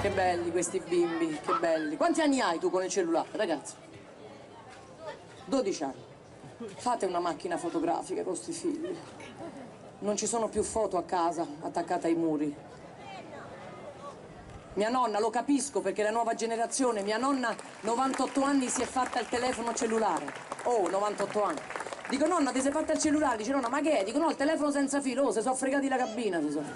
Che belli questi bimbi, che belli. Quanti anni hai tu con il cellulare, ragazzi? 12 anni. Fate una macchina fotografica con questi figli. Non ci sono più foto a casa, attaccate ai muri. Mia nonna, lo capisco perché è la nuova generazione, mia nonna 98 anni si è fatta il telefono cellulare. Oh, 98 anni. Dico, nonna, ti sei fatta il cellulare? Dice, nonna, ma che è? Dico, no, il telefono senza filo, oh, si sono fregati la cabina, si sono.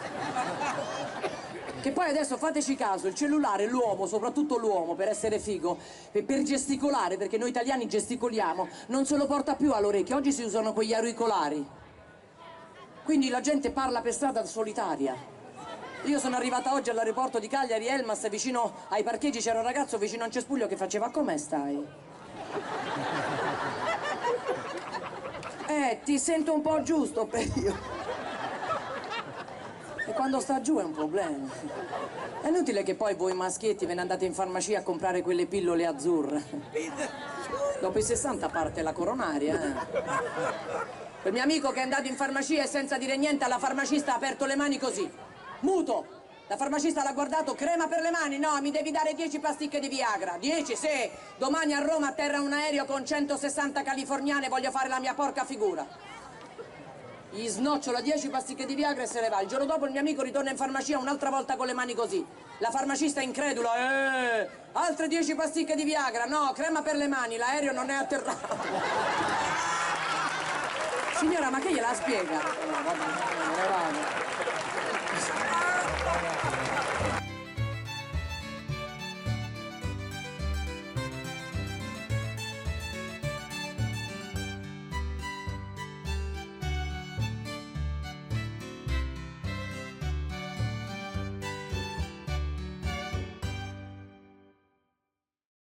Che poi adesso fateci caso, il cellulare, l'uomo, soprattutto l'uomo, per essere figo, per gesticolare, perché noi italiani gesticoliamo, non se lo porta più all'orecchio, oggi si usano quegli auricolari. Quindi la gente parla per strada solitaria. Io sono arrivata oggi all'aeroporto di Cagliari, Elmas, vicino ai parcheggi c'era un ragazzo vicino a un cespuglio che faceva, come stai? Ti sento un po' giusto per io. E quando sta giù è un problema. È inutile che poi voi maschietti ve ne andate in farmacia a comprare quelle pillole azzurre. Dopo i 60 parte la coronaria, Quel mio amico che è andato in farmacia e senza dire niente alla farmacista ha aperto le mani così, muto. La farmacista l'ha guardato, crema per le mani? No, mi devi dare 10 pasticche di Viagra. 10, sì. Domani a Roma atterra un aereo con 160 californiane, voglio fare la mia porca figura. Gli snocciola 10 pasticche di Viagra e se ne va. Il giorno dopo il mio amico ritorna in farmacia un'altra volta con le mani così. La farmacista incredula, altre 10 pasticche di Viagra, no, crema per le mani, l'aereo non è atterrato. Signora, ma che gliela spiega? No, vabbè,